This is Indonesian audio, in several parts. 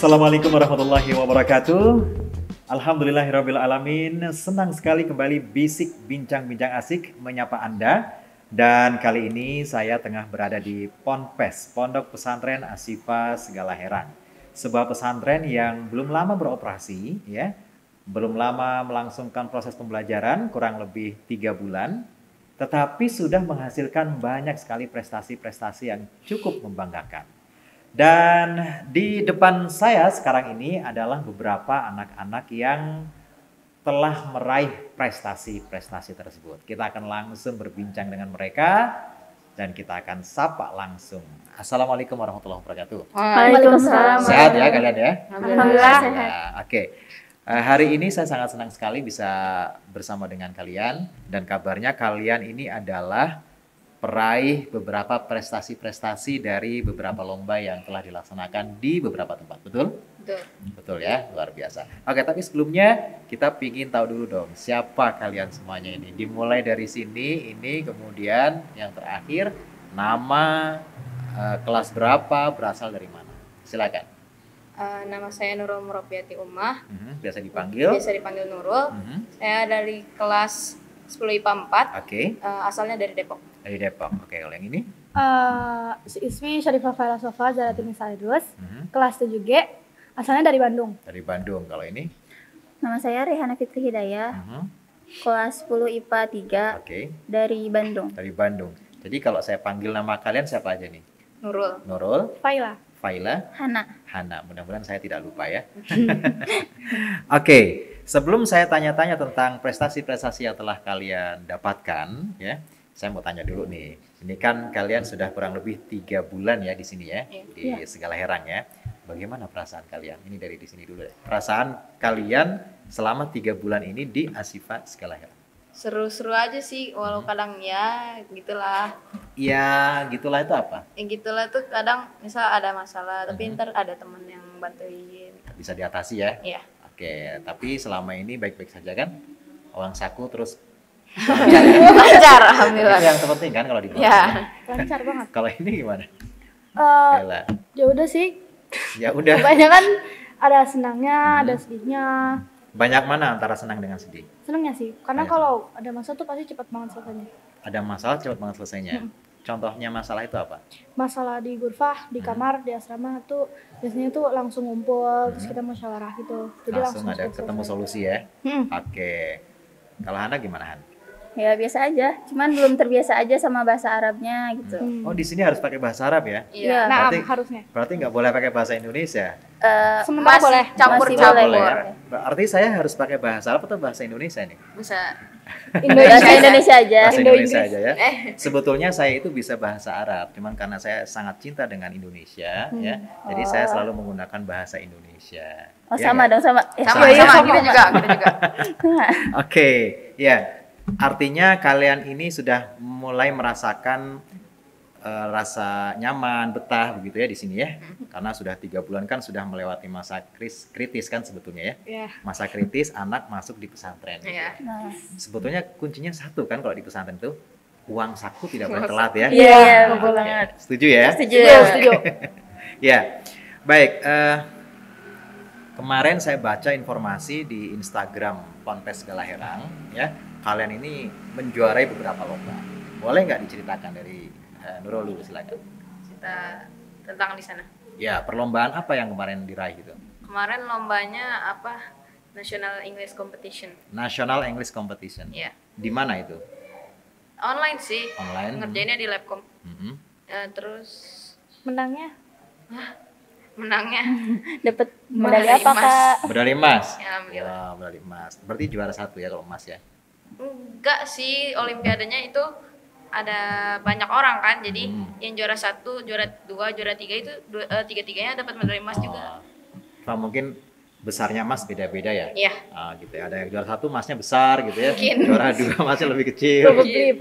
Assalamualaikum warahmatullahi wabarakatuh. Alhamdulillahirabbil alamin. Senang sekali kembali Bisik Bincang-Bincang Asik menyapa Anda. Dan kali ini saya tengah berada di Ponpes, Pondok Pesantren Asyifa Segala Herang. Sebuah pesantren yang belum lama beroperasi, ya, belum lama melangsungkan proses pembelajaran, kurang lebih 3 bulan, tetapi sudah menghasilkan banyak sekali prestasi-prestasi yang cukup membanggakan. Dan di depan saya sekarang ini adalah beberapa anak-anak yang telah meraih prestasi-prestasi tersebut. Kita akan langsung berbincang dengan mereka dan kita akan sapa langsung. Assalamualaikum warahmatullahi wabarakatuh. Waalaikumsalam. Sehat ya kalian ya? Alhamdulillah. Oke. Hari ini saya sangat senang sekali bisa bersama dengan kalian dan kabarnya kalian ini adalah peraih beberapa prestasi-prestasi dari beberapa lomba yang telah dilaksanakan di beberapa tempat, betul? Betul. Betul ya, luar biasa. Oke, tapi sebelumnya kita pingin tahu dulu dong, siapa kalian semuanya ini? Dimulai dari sini, ini kemudian yang terakhir, nama, kelas berapa, berasal dari mana? Silakan. Nama saya Nurul Murafiati Ummah. Biasa dipanggil? Biasa dipanggil Nurul. Saya dari kelas 10 IPA 4. Oke. Asalnya dari Depok. Dari Depok. Oke, kalau yang ini? Ismi Syarifah Failasofa Zaratini Salidus, kelas 7G, asalnya dari Bandung. Dari Bandung. Kalau ini? Nama saya Rehana Fitri Hidayah, kelas 10 IPA 3, dari Bandung. Dari Bandung. Jadi kalau saya panggil nama kalian siapa aja nih? Nurul. Nurul. Faila. Faila. Hana. Hana. Mudah-mudahan saya tidak lupa ya. Oke. Sebelum saya tanya-tanya tentang prestasi-prestasi yang telah kalian dapatkan, ya, saya mau tanya dulu nih. Ini kan kalian sudah kurang lebih 3 bulan ya di sini ya, di Segala Herang ya. Bagaimana perasaan kalian? Ini dari di sini dulu ya. Perasaan kalian selama 3 bulan ini di Asyifa Segala Herang. Seru-seru aja sih, walau kadang ya gitulah. Ya, gitulah itu apa? Ya gitulah tuh kadang misal ada masalah, tapi ntar ada temen yang bantuin. Bisa diatasi ya? Iya. Oke, tapi selama ini baik-baik saja kan? Uang saku terus Lancar, alhamdulillah. itu yang terpenting kan kalau di bawah. Ya. Lancar banget. Kalau ini gimana? Bella. Ya udah sih, Ya udah. kebanyakan ada senangnya, ada sedihnya. Banyak mana antara senang dengan sedih? Senangnya sih, karena Banyak. kalau ada masalah tuh pasti cepat banget selesainya. Ada masalah cepat banget selesainya. Contohnya masalah itu apa? Masalah di gurfah, di kamar, di asrama tuh biasanya tuh langsung ngumpul, terus kita musyawarah gitu. Jadi Langsung ada cepet ketemu selesai. solusi ya? Hmm. Oke. Kalau Hana gimana Han? Ya biasa aja, cuman belum terbiasa aja sama bahasa Arabnya gitu. Oh di sini harus pakai bahasa Arab ya? Iya. Nah, Berarti- harusnya. Berarti nggak boleh pakai bahasa Indonesia? Sementara boleh. Masih Campur-campur. boleh. Boleh ya? Berarti saya harus pakai bahasa Arab atau bahasa Indonesia nih? Bisa. Bahasa Indonesia aja. Bahasa Indonesia aja ya. Eh. Sebetulnya saya itu bisa bahasa Arab, cuman karena saya sangat cinta dengan Indonesia ya, jadi saya selalu menggunakan bahasa Indonesia. Oh Ya sama nggak? dong sama. Sama, Iya, sama, kita juga, kita juga. Oke, ya. Artinya kalian ini sudah mulai merasakan rasa nyaman, betah begitu ya di sini ya. Karena sudah 3 bulan kan sudah melewati masa kritis kan sebetulnya ya. Iya. Masa kritis anak masuk di pesantren. Gitu. Iya. Nah, Sebetulnya kuncinya satu kan kalau di pesantren itu uang saku tidak boleh telat ya. iya, betul Oke, banget. Setuju ya? Setuju. Setuju. Ya, baik. Kemarin saya baca informasi di Instagram Ponpes Segala Herang, ya. Kalian ini menjuarai beberapa lomba. Boleh nggak diceritakan dari Nurul dulu, silakan. Kita tentang di sana. Ya, perlombaan apa yang kemarin diraih gitu? Kemarin lombanya apa? National English Competition. National English Competition. Iya. Di mana itu? Online sih. Online. Ngerjainnya di Labcom. Mhm. Terus Menangnya menangnya Dapat medali Medali apa, emas. Kak? Medali emas. Ya, alhamdulillah. Wah, medali emas. Berarti juara 1 ya kalau emas ya? Enggak sih, olimpiadanya itu ada banyak orang kan, jadi yang juara 1, juara 2, juara 3 itu tiga-tiganya dapat medali emas juga. Nah, mungkin besarnya emas beda-beda ya? Iya. Gitu ya. Ada yang juara 1 emasnya besar gitu ya. Mungkin. Juara 2 emasnya lebih kecil.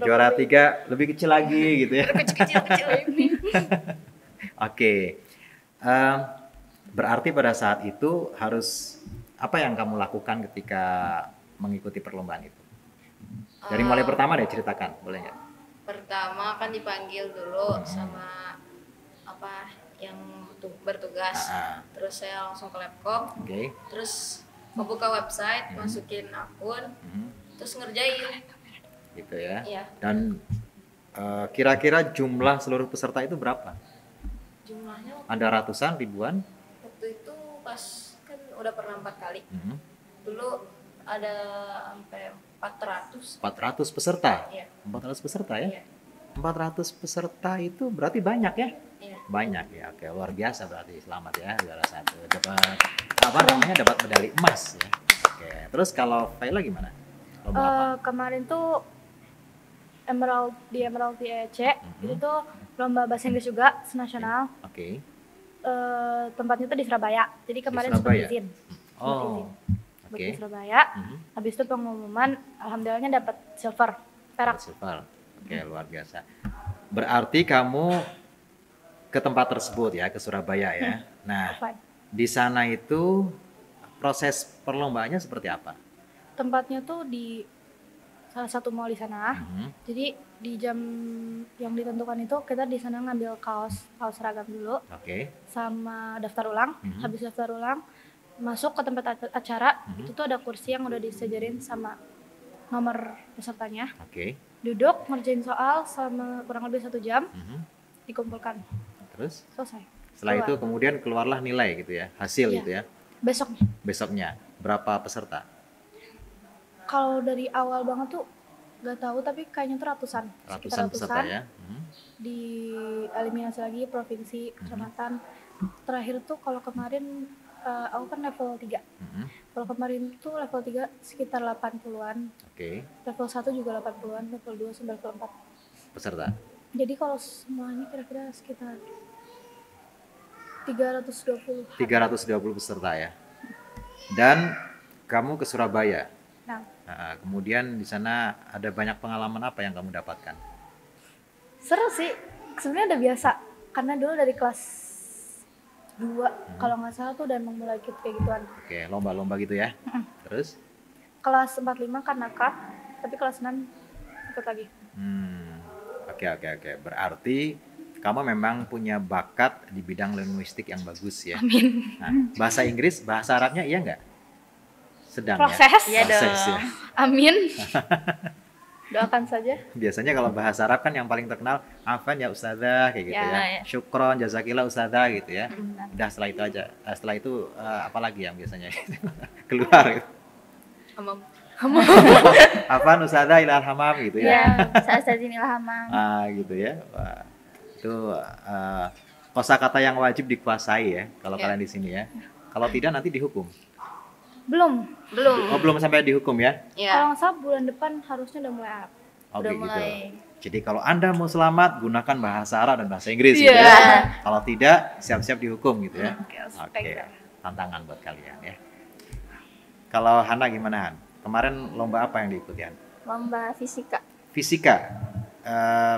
Juara 3 lebih kecil lagi gitu ya. Kecil-kecil ini. Oke. Berarti pada saat itu harus apa yang kamu lakukan ketika mengikuti perlombaan itu? Dari mulai pertama deh ceritakan, boleh nggak? Pertama kan dipanggil dulu sama apa yang bertugas. Terus saya langsung ke Labcom. Terus membuka website, masukin akun, terus ngerjain. Gitu ya. Iya. Dan kira-kira jumlah seluruh peserta itu berapa? Jumlahnya Ada ratusan, ribuan? waktu itu pas kan udah pernah 4 kali. Dulu ada sampai 400. 400 peserta? Iya. 400 peserta ya? Iya. 400 peserta itu berarti banyak ya? Iya. Banyak ya, oke, luar biasa berarti. Selamat ya, juara 1. Dapat apa namanya? Dapat medali emas ya. Oke, terus kalau Faila gimana? Lomba apa? Kemarin tuh Emerald IEC itu tuh lomba bahasa Inggris juga senasional. Oke. Tempatnya tuh di Surabaya. Jadi kemarin sempat Surabaya? izin. Oh, Buat oke. di Surabaya. Habis itu pengumuman, alhamdulillahnya dapat silver, perak. Silver. Oke, luar biasa. Berarti kamu ke tempat tersebut ya, ke Surabaya ya. Nah, Fine. di sana itu proses perlombaannya seperti apa? Tempatnya tuh di salah satu mall di sana. Jadi di jam yang ditentukan itu kita di sana ngambil kaos seragam dulu Oke. sama daftar ulang. Habis daftar ulang masuk ke tempat acara, itu tuh ada kursi yang udah disejarin sama nomor pesertanya. Oke. Duduk ngerjain soal selama kurang lebih 1 jam, dikumpulkan, Terus selesai. setelah Keluar. itu kemudian keluarlah nilai gitu ya, hasil Iya. gitu ya. Besoknya. Besoknya berapa peserta? Kalau dari awal banget tuh gak tahu, tapi kayaknya tuh ratusan. Ratusan Sekitar peserta ya. Di eliminasi lagi provinsi, kecamatan. Terakhir tuh kalau kemarin aku kan level 3. Kalau kemarin tuh level 3 sekitar 80-an. Oke. Level 1 juga 80-an, level 2 sampai level 4. Peserta. Jadi kalau semuanya kira-kira sekitar 320. 320 peserta ya. Dan kamu ke Surabaya. Nah, Nah, kemudian di sana ada banyak pengalaman apa yang kamu dapatkan? seru sih. Sebenarnya udah biasa. Karena dulu dari kelas 2, kalau nggak salah tuh udah emang mulai ikut kayak gituan. Oke, lomba-lomba gitu ya. Terus? Kelas 45 karena cup, tapi kelas 6 ikut lagi. Oke. Berarti kamu memang punya bakat di bidang linguistik yang bagus ya. Amin. Nah, bahasa Inggris, bahasa Arabnya iya nggak? Sedang Proses. ya? Iya dong. Ya. Amin. Doakan saja. Biasanya kalau bahasa Arab kan yang paling terkenal afan ya ustazah kayak gitu Ya, ya. ya. Syukron jazakillah ustazah gitu ya. Udah setelah itu aja. Setelah itu apa lagi yang biasanya keluar gitu. Afan ustazah ilal hamam gitu ya. Ya, Ustazin Ilhamang. Gitu ya. Wah, itu kosakata yang wajib dikuasai ya kalau kalian di sini ya. Kalau tidak nanti dihukum. Belum. Oh, belum sampai dihukum ya. Iya. Kalau nggak salah bulan depan harusnya udah mulai Arab. Oke Udah gitu. mulai. Jadi kalau Anda mau selamat gunakan bahasa Arab dan bahasa Inggris gitu Iya. ya. Kalau tidak siap-siap dihukum gitu ya. Oke. Tantangan buat kalian ya. Kalau Hana gimana Han? Kemarin lomba apa yang diikuti Han? Lomba fisika. Fisika.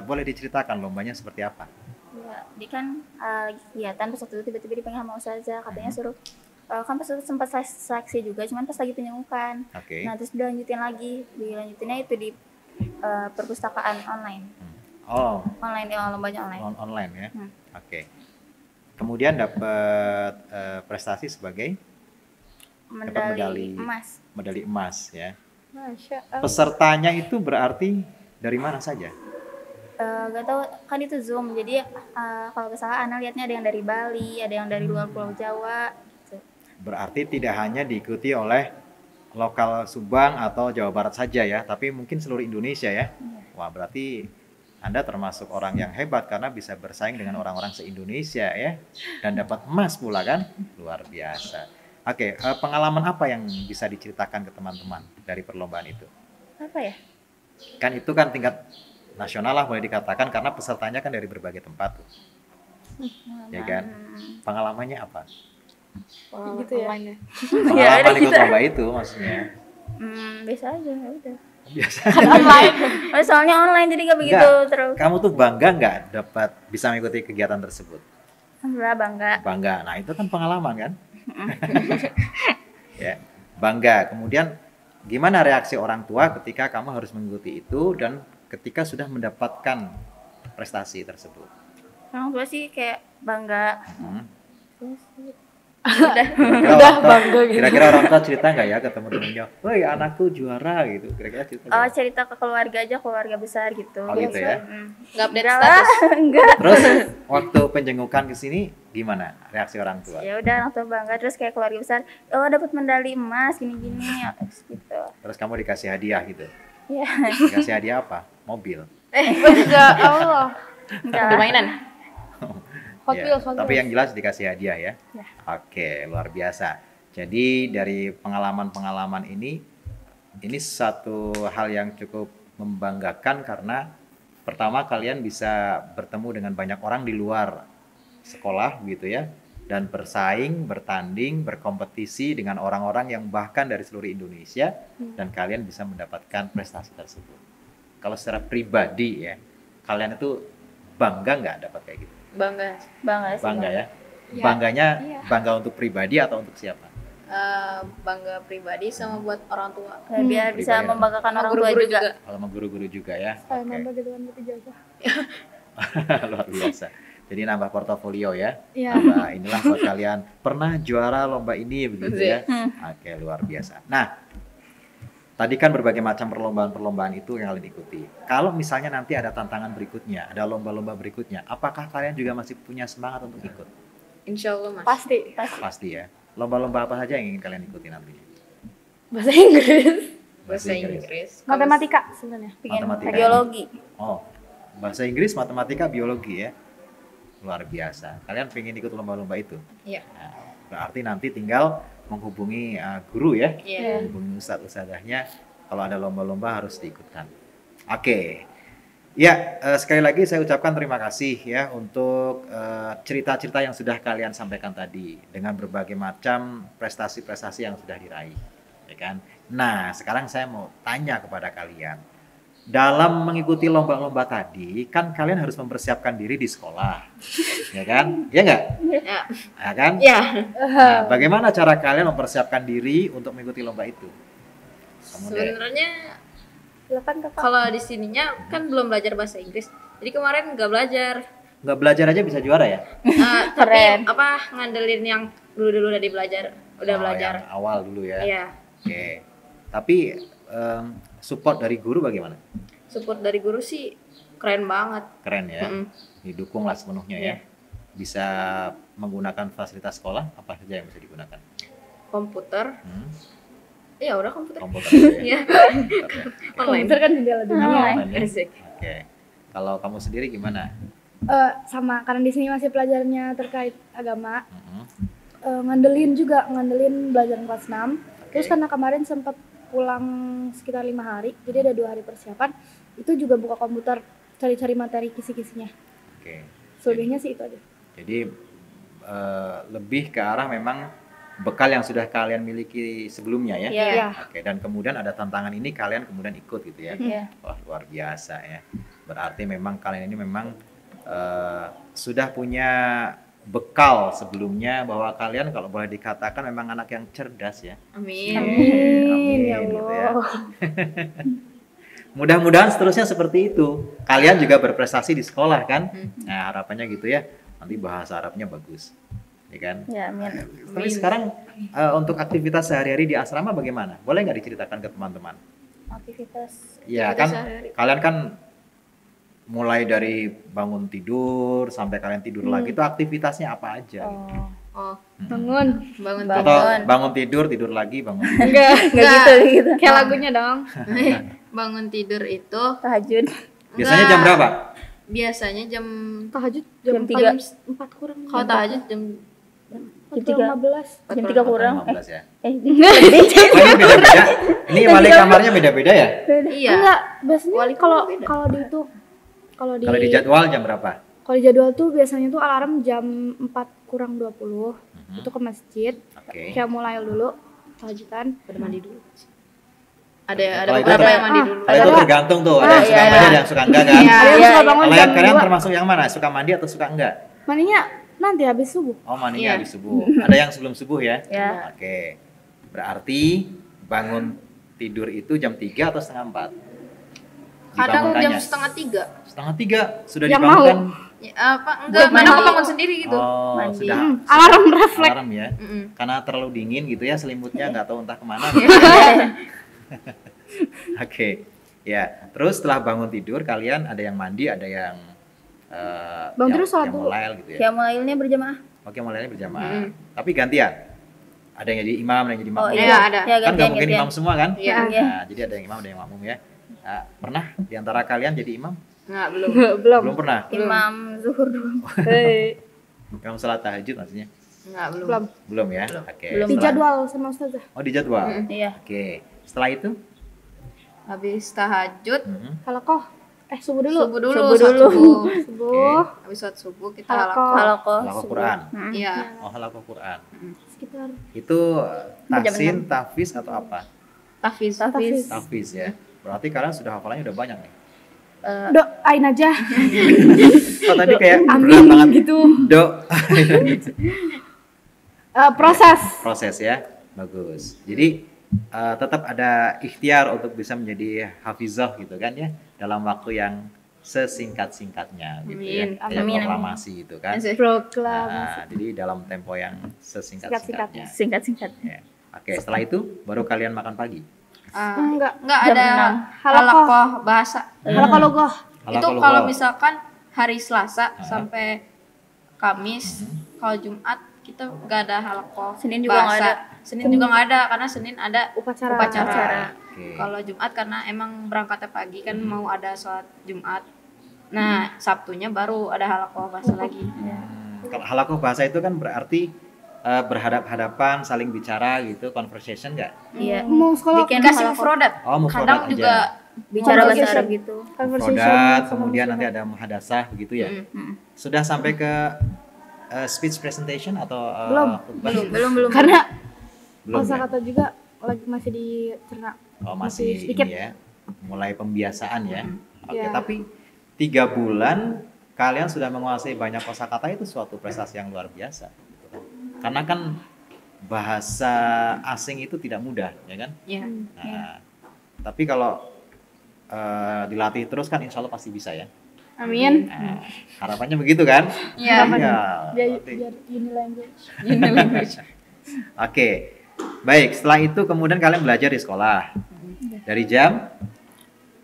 Boleh diceritakan lombanya seperti apa? Ya, dia kan lagi kegiatan terus waktu itu tiba-tiba dipanggil sama ustazah, katanya suruh kan pas itu sempat seleksi juga, cuman pas lagi penyemukan. Oke. Nah terus dilanjutinnya itu di perpustakaan online. Oh, Online ya, lombanya online. online ya. Hmm. Oke. Kemudian dapat prestasi sebagai Medali emas. medali emas ya. Masya Allah. Pesertanya itu berarti dari mana saja? Gak tahu kan itu Zoom, jadi kalau nggak salah Ana lihatnya ada yang dari Bali, ada yang dari luar Pulau Jawa. Gitu. Berarti tidak hanya diikuti oleh lokal Subang atau Jawa Barat saja ya, tapi mungkin seluruh Indonesia ya. Wah, berarti Anda termasuk orang yang hebat karena bisa bersaing dengan orang-orang se-Indonesia ya, dan dapat emas pula kan? Luar biasa. Oke, pengalaman apa yang bisa diceritakan ke teman-teman dari perlombaan itu? Apa ya? Kan itu kan tingkat nasional lah boleh dikatakan karena pesertanya kan dari berbagai tempat tuh. Ya kan? Pengalamannya apa? Gitu ya. Pengalaman ikut lomba itu maksudnya. Biasa aja, ya udah. Biasa. Online. Soalnya online jadi gak begitu Enggak. terus. Kamu tuh bangga nggak dapat bisa mengikuti kegiatan tersebut? Alhamdulillah bangga. Bangga. Nah, itu kan pengalaman kan? Ya, bangga. Kemudian gimana reaksi orang tua ketika kamu harus mengikuti itu dan ketika sudah mendapatkan prestasi tersebut? Orang tua sih kayak bangga. Hmm. Udah. Udah bangga gitu. Kira-kira orang tua cerita nggak ya ke temen-temennya, woi anakku juara gitu, kira-kira cerita Oh, nggak? cerita ke keluarga aja, keluarga besar gitu. Oh, gitu ya? Nggak update Enggak lah, status. enggak. Terus waktu penjengukan ke sini gimana reaksi orang tua? Ya udah, orang tua bangga, terus kayak keluarga besar, oh dapat medali emas gini-gini gitu. Terus kamu dikasih hadiah gitu? Ya, Dikasih hadiah apa? Mobil? Enggak, Allah. enggak lah. Permainan. Hot Ya, Wheels, Hot tapi Wheels. yang jelas dikasih hadiah ya? Ya. Oke, luar biasa. Jadi dari pengalaman-pengalaman ini satu hal yang cukup membanggakan karena pertama kalian bisa bertemu dengan banyak orang di luar sekolah gitu ya, dan bersaing, bertanding, berkompetisi dengan orang-orang yang bahkan dari seluruh Indonesia, dan kalian bisa mendapatkan prestasi tersebut. Kalau secara pribadi ya, kalian itu bangga nggak dapat kayak gitu? Bangga. Bangga sih. Bangga ya? Ya, Bangganya iya. bangga untuk pribadi atau untuk siapa? Bangga pribadi sama buat orang tua. Ya, biar bisa Pribadi. membanggakan Sama orang tua guru-guru juga. Kalau sama guru-guru juga ya? Saya Oke. nambah gitu kan dapat ijazah. Luar biasa. Jadi nambah portofolio ya? Iya. Nambah inilah buat kalian pernah juara lomba ini begitu ya? Oke, luar biasa. Nah, tadi kan berbagai macam perlombaan-perlombaan itu yang kalian ikuti. Kalau misalnya nanti ada tantangan berikutnya, ada lomba-lomba berikutnya, apakah kalian juga masih punya semangat untuk ikut? Insya Allah mas. Pasti. Pasti ya. Lomba-lomba apa saja yang ingin kalian ikuti nantinya? Bahasa Inggris. Bahasa Inggris. Matematika sebenarnya. Pengen Matematika. biologi. Oh, bahasa Inggris, matematika, biologi ya. Luar biasa. Kalian pengen ikut lomba-lomba itu? Iya. Nah, berarti nanti tinggal menghubungi guru ya, Iya. menghubungi ustadz-ustadzahnya. Kalau ada lomba-lomba harus diikutkan. Oke. Ya, sekali lagi saya ucapkan terima kasih ya untuk cerita-cerita yang sudah kalian sampaikan tadi dengan berbagai macam prestasi-prestasi yang sudah diraih, ya kan? Nah, sekarang saya mau tanya kepada kalian. Dalam mengikuti lomba-lomba tadi, kan kalian harus mempersiapkan diri di sekolah, ya kan? Ya nggak? Ya. Ya kan? Ya. Nah, bagaimana cara kalian mempersiapkan diri untuk mengikuti lomba itu? Kamu deh. Sebenarnya Silakan kakak. kalau di sininya kan belum belajar bahasa Inggris. Jadi kemarin nggak belajar. Nggak belajar aja bisa juara ya? Tapi Keren. apa ngandelin yang dulu udah belajar, udah Oh, belajar. yang awal dulu ya. Iya. Oke. Tapi support dari guru bagaimana? Support dari guru sih keren banget. Keren ya. Mm-mm. Didukung lah sepenuhnya ya. Iya. Bisa menggunakan fasilitas sekolah apa saja yang bisa digunakan? Komputer. Iya udah komputer. Komputer aja ya. Iya. Komputer ya. Online. Komputer kan jendela dunia. Online ya? Asik. Oke. Kalau kamu sendiri gimana? Sama karena di sini masih pelajarannya terkait agama. Mm-mm. Ngandelin belajar kelas 6. Terus karena kemarin sempat pulang sekitar 5 hari, jadi ada 2 hari persiapan. Itu juga buka komputer, cari-cari materi kisi-kisinya. Oke. Selebihnya sih itu aja. Jadi lebih ke arah memang bekal yang sudah kalian miliki sebelumnya ya. Iya. Oke, dan kemudian ada tantangan ini kalian kemudian ikut gitu ya. Iya. Wah, luar biasa ya. Berarti memang kalian ini memang sudah punya bekal sebelumnya bahwa kalian kalau boleh dikatakan memang anak yang cerdas ya. Amin. Amin, ya gitu Allah. Mudah-mudahan seterusnya seperti itu. Kalian juga berprestasi di sekolah kan? Nah, harapannya gitu ya. Nanti bahasa Arabnya bagus. Ya kan? Ya, amin. Tapi sekarang untuk aktivitas sehari-hari di asrama bagaimana? Boleh nggak diceritakan ke teman-teman? Aktivitas. Ya Aktivitas kan, sehari-hari. kalian kan mulai dari bangun tidur sampai kalian tidur lagi itu aktivitasnya apa aja? Gitu? Oh, Oh, Bangun. bangun Atau bangun. bangun tidur lagi, bangun tidur. Enggak Enggak gitu. kayak lagunya dong. bangun tidur itu Tahajud. Biasanya jam berapa? biasanya jam Tahajud Jam jam 3. 4 kurang. kalau tahajud jam Jam 3. 15. Jam 3 kurang. 15 ya. Eh, Oh, ini beda-beda. Ini balik kamarnya beda-beda ya? iya Enggak, biasanya Wali kalau beda. kalau di itu kalau Kalau di jadwal jam berapa? kalau di jadwal tuh biasanya tuh alarm jam 4 kurang 20. Itu ke masjid. Oke. Kayak mulai dulu tahajudan. udah mandi dulu ada Kalau itu beberapa ada- yang mandi dulu Kalau itu tergantung tuh, ada yang suka iya, mandi, iya. ada yang suka enggak kan? Iya. Ada yang suka bangun Kalau jam yang kalian 2. termasuk yang mana? Suka mandi atau suka enggak? Mandinya nanti habis subuh. Oh, mandinya Iya. habis subuh. Ada yang sebelum subuh ya? Ya. Oke. Berarti bangun tidur itu jam 3 atau setengah 4? kadang jam Dibangunkannya. setengah 3 Setengah 3 sudah Yang dibangunkan Ya, apa enggak, Buat kadang aku mandi. bangun sendiri gitu. Oh, Mandi. sudah. Alarm refleks. Alarm ya. Karena terlalu dingin gitu ya, selimutnya nggak tahu entah kemana. Oke. Ya, terus setelah bangun tidur kalian ada yang mandi, ada yang Bangun tidur sholat dulu. Qiyamul gitu ya. Ya mulainya berjamaah. Oke, mulainya berjamaah. Tapi gantian. Ada yang jadi imam, ada yang jadi Oh makmum. iya, ada. Ya, Kan nggak mungkin gantian. imam semua kan? Iya. Nah, jadi ada yang imam, ada yang makmum ya. Nah, pernah di antara kalian jadi imam? Enggak, belum. Belum. Belum pernah. Imam zuhur dulu. Imam salat tahajud maksudnya? Enggak, belum. Belum. Belum ya? Belum. Oke. Belum. Di setelah- jadwal sama ustazah. Oh, di jadwal. Iya. Oke. Setelah itu? Habis tahajud, Halakoh. Subuh dulu. subuh dulu, Subuh sholat dulu. subuh. Subuh. Habis sholat subuh kita Halakoh. halakoh. Halakoh. Halaqah Quran. Iya. Oh, halaqah Quran. Sekitar Itu Jam tahsin, tahfiz atau apa? Tahfiz. Tahfiz. Tahfiz ya. Berarti kalian sudah hafalannya udah banyak nih. doain aja. Oh, tadi kayak berat Amin banget. gitu. Do. Proses. Proses ya. Bagus. Jadi tetap ada ikhtiar untuk bisa menjadi hafizah gitu kan ya, dalam waktu yang sesingkat-singkatnya gitu ya. Amin. Kayak Amin. proklamasi gitu kan. Proklamasi. Nah, jadi dalam tempo yang sesingkat-singkatnya. Singkat-singkat. Ya. Oke, setelah itu baru kalian makan pagi. Enggak. Enggak Jam ada 6. halakoh bahasa. Halakoh logoh. Itu Halaqah kalau lughah. misalkan hari Selasa sampai Kamis, kalau Jumat kita nggak ada halakoh. Senin juga nggak bahasa. ada. Senin juga nggak ada karena Senin ada Upacara. Oke. Kalau Jumat karena emang berangkatnya pagi kan mau ada sholat Jumat. Nah, Sabtunya baru ada halakoh bahasa lagi. Kalau halaqah bahasa itu kan berarti berhadap-hadapan, saling bicara gitu, conversation nggak? Iya. Mau sekolah Bikin Dikasih halakoh. mufrodat. Oh, mufrodat Kadang aja. juga Bicara bahasa Conversation. Arab gitu. Mufrodat, kemudian nanti ada muhadasah begitu ya. Mm. Sudah sampai ke speech presentation atau Belum. khutbah? Belum. Karena Belum ya? kosakata juga lagi masih dicerna. Oh, masih masih sedikit. ini ya, mulai pembiasaan ya. Oke, Ya. tapi 3 bulan kalian sudah menguasai banyak kosakata, itu suatu prestasi yang luar biasa. Gitu kan. Karena kan bahasa asing itu tidak mudah, ya kan? ya. Nah, tapi kalau dilatih terus kan insya Allah pasti bisa ya. Amin. Nah, harapannya begitu kan? Iya. Iya, Biar berarti. uni language. Oke, baik. Setelah itu kemudian kalian belajar di sekolah. Dari jam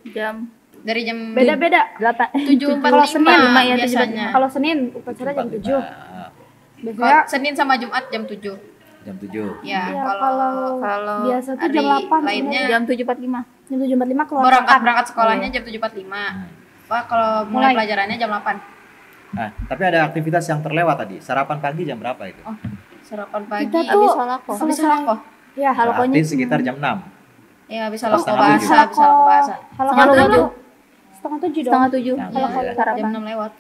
Jam. Dari jam Beda-beda. 7.45 Kalau Senin ya biasanya. biasanya. Kalau Senin upacara jam 7. Nah, Biasanya Kalau Senin sama Jumat jam 7. jam 7. Ya, ya, kalau Kalau biasa tuh hari jam 8 lainnya jam 7.45. jam 7.45 keluar berangkat sekolahnya jam 7.45. Pak, kalau mulai Mulai. pelajarannya jam 8. Nah, tapi ada aktivitas yang terlewat tadi. Sarapan pagi jam berapa itu? Oh, sarapan pagi. Kita tuh Habis halakoh. Habis halakoh. Ya, Berarti sekitar jam 6. Ya, habis Oh, halakoh setengah bahasa, tujuh. habis halakoh bahasa. Halakoh Setengah dulu. 7. Setengah 7 dong. Setengah 7. Setengah Halakoh tujuh ya. sarapan. Jam 6 lewat.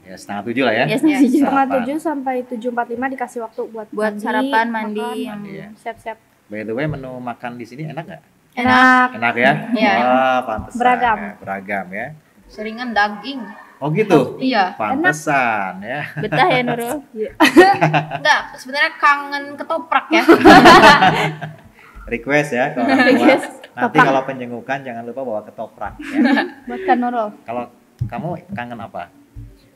Ya, setengah 7 lah ya. Ya, setengah 7. Setengah Sarapan. 7 sampai 7.45 dikasih waktu buat Buat sarapan, mandi, makan, yang Iya. siap-siap. By the way, menu makan di sini enak nggak? Enak. Enak ya? Iya. Wah, pantesan. Beragam. Ya, beragam ya. Seringan daging. Oh gitu? Iya. Pantesan ya. Betah ya Nurul. Enggak, sebenarnya kangen ketoprak ya. Request ya kalau orang tua. Request. Nanti Ketoprak. kalau penjengukan jangan lupa bawa ketoprak ya. Buat Kak Nurul. Kalau kamu kangen apa?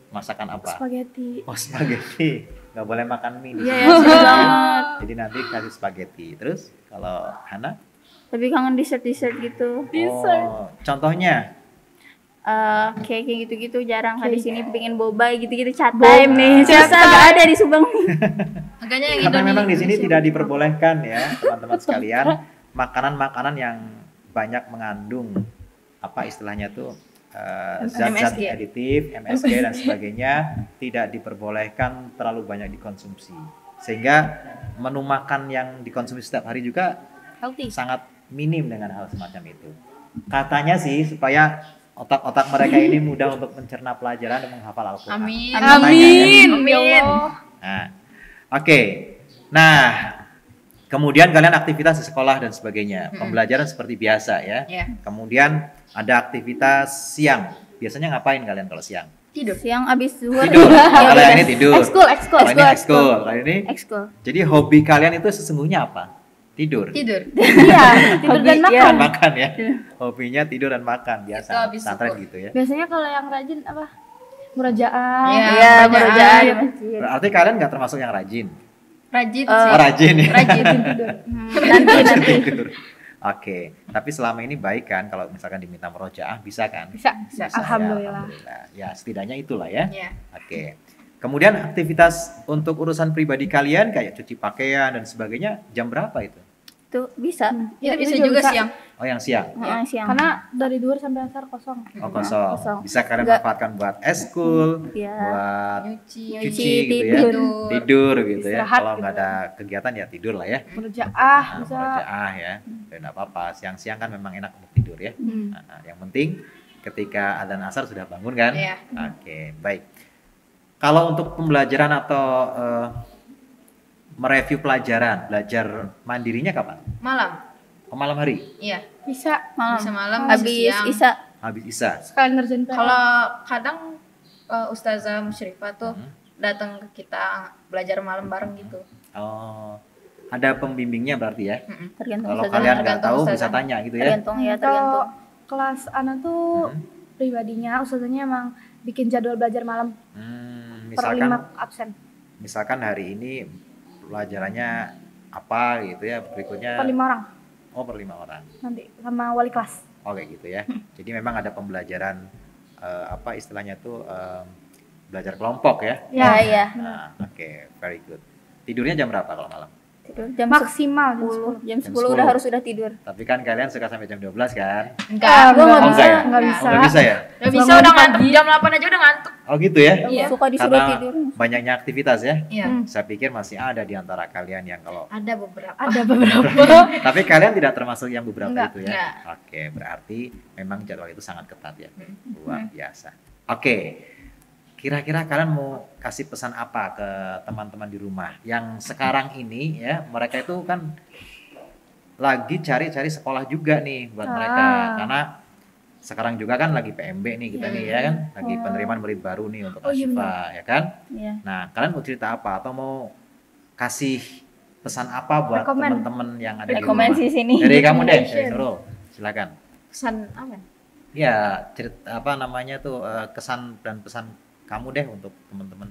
Masakan apa? Spaghetti. Oh, spaghetti. Nggak boleh makan mie di Iya sini. ya, sedih banget. Jadi nanti kasih spaghetti. Terus kalau Hana? Tapi kangen dessert gitu. Oh, contohnya? Kayak gitu-gitu jarang. Di sini pengen boba gitu-gitu chat time nih. Susah nggak ada di Subang nih. Makanya yang Karena memang di sini Indonesia. tidak diperbolehkan ya teman-teman sekalian, makanan-makanan yang banyak mengandung apa istilahnya tuh zat-zat MSG. aditif, MSG dan sebagainya tidak diperbolehkan terlalu banyak dikonsumsi. Sehingga menu makan yang dikonsumsi setiap hari juga Healthy. sangat minim dengan hal semacam itu. Katanya sih supaya otak-otak mereka ini mudah untuk mencerna pelajaran dan menghafal Al-Quran. Amin. Katanya ya. Amin. Nah, oke. Nah, kemudian kalian aktivitas di sekolah dan sebagainya. Pembelajaran seperti biasa ya. Ya. Kemudian ada aktivitas siang. Biasanya ngapain kalian kalau siang? Tidur. Siang abis zuhur. Tidur. Kalau yang ini tidur. Ekskul. Kalau ini ekskul. Kalau ini. Ekskul. Jadi hobi kalian itu sesungguhnya apa? Tidur. Tidur. Iya, tidur dan Hobi, makan. Dan makan ya. Hobinya tidur dan makan biasa. Itu habis Pesantren syukur. gitu ya. Biasanya kalau yang rajin apa? Murajaah. Iya. Iya, Murojaah. murojaah di masjid. Berarti kalian nggak termasuk yang rajin? Rajin Oh, sih. Oh, rajin ya? Rajin. Tidur. Nanti. Tidur. Oke, tapi selama ini baik kan kalau misalkan diminta murojaah bisa kan? Bisa. Bisa. Bisa, ya, Alhamdulillah. alhamdulillah. Ya, setidaknya itulah ya. Iya. Oke. Kemudian aktivitas untuk urusan pribadi kalian kayak cuci pakaian dan sebagainya jam berapa itu? Itu bisa. Itu bisa juga siang. Oh, yang siang. Siang. Karena dari duhur sampai asar kosong. Oh, kosong. Kosong. Bisa kalian Nggak. manfaatkan buat eskul, Iya. buat Nyuci. cuci gitu ya. tidur. Tidur gitu ya. Istirahat Kalau gitu. nggak ada kegiatan ya tidur lah ya. Murajaah Nah, bisa. murojaah ya. Ya nggak apa-apa. Siang-siang kan memang enak untuk tidur ya. Hmm. Nah, yang penting ketika adzan asar sudah bangun kan? Iya. Oke, baik. Kalau untuk pembelajaran atau mereview pelajaran, belajar mandirinya kapan? Malam. Oh, malam hari? Iya. Bisa. Malam. Bisa malam, bisa Habis siang. Isya. Habis Isya? Sekalian ngerjain PR. Kalau kadang Ustazah Musyrifah tuh Hmm. datang ke kita belajar malam bareng gitu. Oh, ada pembimbingnya berarti ya? Mm-mm. Tergantung Kalau ustazah. kalian nggak tergantung tahu ustazah. bisa tanya gitu ya? Tergantung ya, Kalau tergantung. kelas Ana tuh Hmm. pribadinya ustazanya emang bikin jadwal belajar malam per 5 Misalkan, absen. misalkan hari ini pelajarannya apa gitu ya, berikutnya. Per 5 orang Oh, per 5 orang. nanti sama wali kelas. Oh, kayak gitu ya. Jadi memang ada pembelajaran apa istilahnya tuh belajar kelompok ya? Ya, iya. Nah, oke, very good. Tidurnya jam berapa kalau malam? Tidur jam Maksimal jam 10. 10. Jam Jam 10 udah 10. harus sudah tidur. Tapi kan kalian suka sampai jam 12 kan? Enggak. Gua nggak Oh, bisa, enggak ya? nggak Enggak. bisa. Oh, nggak bisa ya? Udah bisa Bangun udah ngantuk. pagi. Jam 8 aja udah ngantuk. Oh gitu ya? Iya. Suka disuruh Karena tidur. banyaknya aktivitas ya? Iya. Saya pikir masih ada di antara kalian yang kalau Ada beberapa. Ada beberapa. tapi kalian tidak termasuk yang beberapa Enggak. itu ya? Enggak. Oke, berarti memang jadwal itu sangat ketat ya. Hmm. Luar biasa. Oke. Kira-kira kalian mau kasih pesan apa ke teman-teman di rumah yang sekarang ini ya, mereka itu kan lagi cari-cari sekolah juga nih buat mereka. Karena sekarang juga kan lagi PMB nih kita nih ya kan, lagi penerimaan murid baru nih untuk Oh, iya Asyifa ya kan. Iya. Nah, kalian mau cerita apa atau mau kasih pesan apa buat Rekomen. teman-teman yang ada di Rekomen rumah? sih sini. Dari kamu deh, Recommendation. dari Nurul. Silakan. Kesan apa? Ya, cerita apa namanya tuh kesan dan pesan kamu deh untuk teman-teman.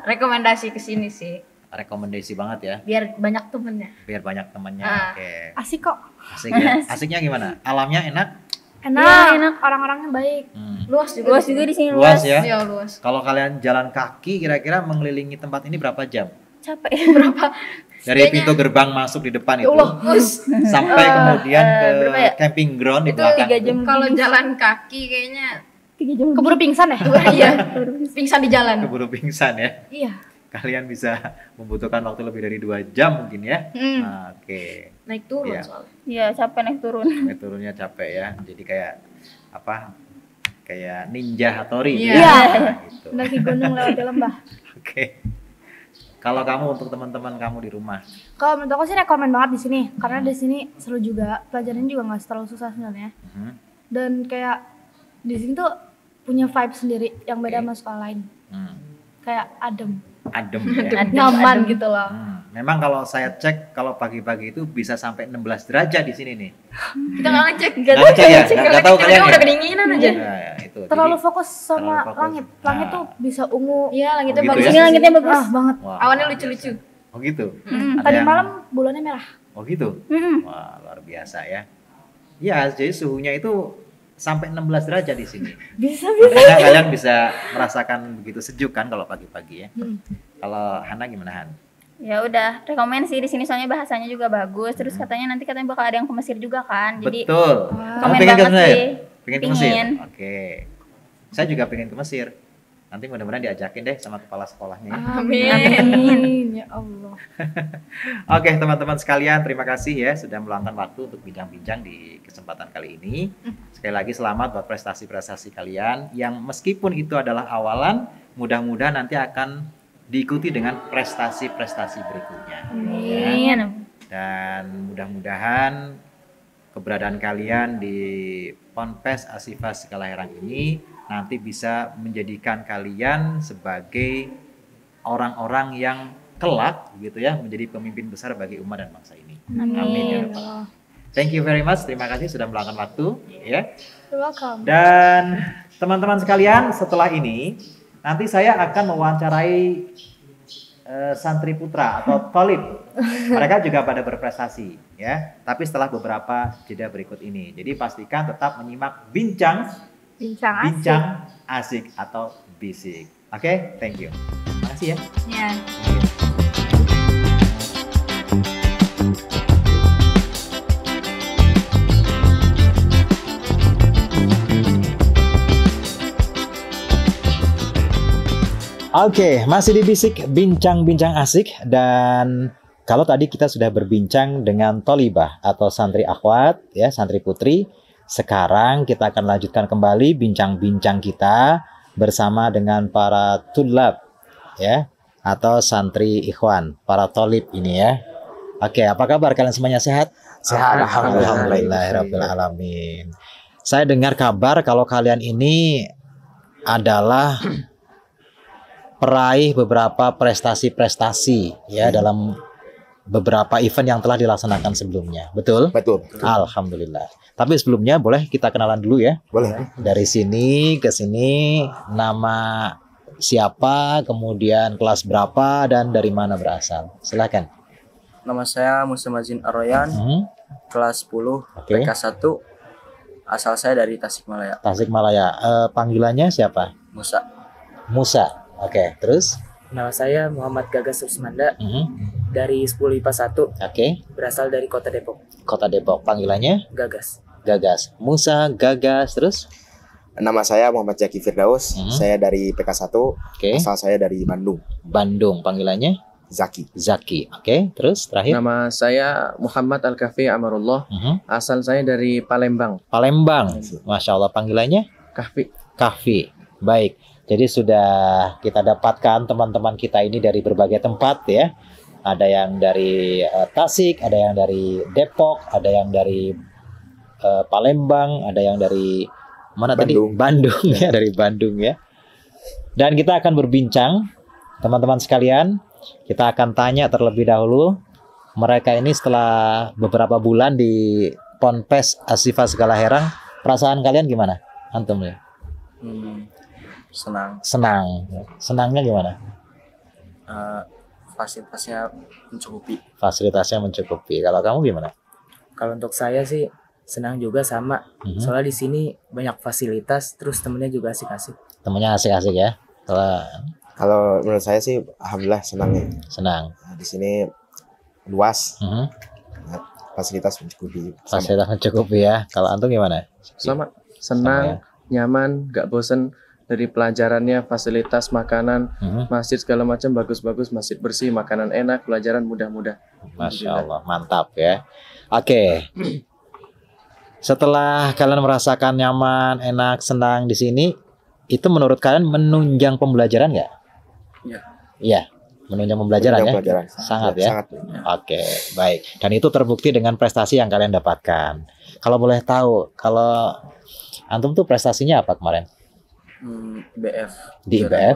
Rekomendasi ke sini sih. Rekomendasi banget ya, Biar banyak temennya. biar banyak temannya. Ah. Oke. Asik kok. Asik ya. Asiknya gimana? Alamnya enak? Enak, Iya, enak. orang-orangnya baik. Luas juga. Luas di juga sini. di sini Luas luas. ya. Iya, luas. Kalau kalian jalan kaki kira-kira mengelilingi tempat ini berapa jam? Capek. Dari Kayaknya- pintu gerbang masuk di depan Ya itu Allah, us. sampai kemudian ke berapa ya? camping ground di Itu belakang. 3 itu. jam. Kalau jalan kaki kayaknya 3 jam. Keburu pingsan ya? iya, pingsan di jalan. Keburu pingsan ya. Iya. Kalian bisa membutuhkan waktu lebih dari 2 jam mungkin ya. Hmm. Nah, oke. Naik turun Iya. soalnya. Iya, capek naik turun. Naik turunnya capek ya. Jadi kayak apa? Kayak ninja Hattori. Iya. gitu ya. Iya. Nah, gitu. Mendaki gunung lewat lembah. Oke. Kalau kamu untuk teman-teman kamu di rumah, Kalau menurut aku sih rekomen banget di sini karena di sini seru juga, pelajarannya juga nggak terlalu susah sebenarnya. Mhm. Dan kayak di sini tuh punya vibe sendiri yang beda Oke. sama sekolah lain. Hmm. Kayak adem, Adem ya. nyaman gitu loh. Memang kalau saya cek kalau pagi-pagi itu bisa sampai 16 derajat di sini nih. Kita nggak ngecek. Nggak ngecek ya? Nggak tahu kalian Udah ya? kedinginan aja. Nah, ya, itu. Terlalu Jadi, fokus sama terlalu fokus. langit. Langit Nah. tuh bisa ungu. Iya, langitnya Oh, gitu bagus. ya? Ini langitnya bagus. Ah banget. wah, Awannya luar lucu-lucu. biasa. Oh gitu. Mm. Ada Tadi yang- malam bulannya merah. Oh gitu. Mm-mm. Wah, luar biasa ya. Ya, jadi suhunya itu sampai 16 derajat di sini. Bisa. Makanya kalian bisa merasakan begitu sejuk kan kalau pagi-pagi ya. Hmm. Kalau Hana gimana Han? Ya udah, rekomen sih di sini soalnya bahasanya juga bagus. Terus katanya nanti katanya bakal ada yang ke Mesir juga kan. Jadi Betul. Kamu komen pengen ke banget Mesir? sih. Pengen ke Mesir? Pengen. Oke. Saya juga pengen ke Mesir. Nanti mudah-mudahan diajakin deh sama kepala sekolahnya. ya. Amin. Amin. Ya Allah. Oke teman-teman sekalian, terima kasih ya sudah meluangkan waktu untuk bincang-bincang di kesempatan kali ini. Sekali lagi selamat buat prestasi-prestasi kalian yang meskipun itu adalah awalan, mudah-mudahan nanti akan diikuti dengan prestasi-prestasi berikutnya. Ya. Amin. Dan mudah-mudahan keberadaan kalian di Ponpes Asyifa Sekalaherang ini nanti bisa menjadikan kalian sebagai orang-orang yang kelak gitu ya, menjadi pemimpin besar bagi umat dan bangsa ini. Amin ya Rabbal Alamin. Thank you very much. Terima kasih sudah meluangkan waktu ya. You're welcome. Dan teman-teman sekalian, setelah ini nanti saya akan mewawancarai santri putra atau tolib. Mereka juga pada berprestasi ya. Tapi setelah beberapa jeda berikut ini. Jadi pastikan tetap menyimak bincang asik atau bisik. Oke, thank you. Makasih ya. Ya. Oke, masih di Bisik Bincang-Bincang Asik. Dan kalau tadi kita sudah berbincang dengan Tolibah atau santri akhwat ya, santri putri. Sekarang kita akan lanjutkan kembali bincang-bincang kita bersama dengan para tulab ya, atau santri ikhwan, para tolib ini ya. Oke, apa kabar kalian semuanya, sehat? Sehat, Alhamdulillahirabbil alamin. Saya dengar kabar kalau kalian ini adalah peraih beberapa prestasi-prestasi ya dalam beberapa event yang telah dilaksanakan sebelumnya. Betul? Betul. Alhamdulillah. Tapi sebelumnya boleh kita kenalan dulu ya. Boleh. Dari sini ke sini, nama siapa, kemudian kelas berapa, dan dari mana berasal. Silakan. Nama saya Musa Mazin Aroyan, kelas 10, Oke. PK 1. Asal saya dari Tasikmalaya. Tasikmalaya. Panggilannya siapa? Musa. Musa. Oke, terus? Nama saya Muhammad Gagas Rusmanda Mhm. dari 10 IPA 1, Oke. berasal dari Kota Depok. Kota Depok. Panggilannya Gagas. Gagas. Musa, Gagas, terus? Nama saya Muhammad Zaki Firdaus. Saya dari PK 1. Oke. Asal saya dari Bandung. Bandung. Panggilannya Zaki. Zaki. Oke, terus terakhir? Nama saya Muhammad Al-Kafi Amarullah. Mhm. Asal saya dari Palembang. Palembang. Masya Allah. Panggilannya Kahfi. Kahfi. Baik. Jadi sudah kita dapatkan teman-teman kita ini dari berbagai tempat ya. Ada yang dari Tasik, ada yang dari Depok, ada yang dari Palembang, ada yang dari mana Bandung. tadi? Bandung ya, dari Bandung ya. Dan kita akan berbincang, teman-teman sekalian. Kita akan tanya terlebih dahulu mereka ini setelah beberapa bulan di Ponpes Asyifa Segala Herang, perasaan kalian gimana? Antum ya? Senang. Senang. Senangnya gimana? Fasilitasnya mencukupi. Fasilitasnya mencukupi. Kalau kamu gimana? Kalau untuk saya sih senang juga sama. Soalnya di sini banyak fasilitas, terus temennya juga asik-asik. Temennya asik-asik ya? Kalau menurut saya sih alhamdulillah senang ya. Senang. Nah, di sini luas. Mhm. Fasilitas mencukupi. Sama. Fasilitas mencukupi ya. Kalau antum gimana? Sama. Senang, nyaman, gak bosen. Dari pelajarannya, fasilitas, makanan, masjid segala macam bagus-bagus, masjid bersih, makanan enak, pelajaran mudah-mudah. Masya Allah, mantap ya. Oke. Setelah kalian merasakan nyaman, enak, senang di sini, itu menurut kalian menunjang pembelajaran nggak? Iya. Iya, menunjang pembelajaran ya. Pelajaran. Sangat ya. Sangat. Oke, baik. Dan itu terbukti dengan prestasi yang kalian dapatkan. Kalau boleh tahu, kalau antum tuh prestasinya apa kemarin? IBF. Di IBF?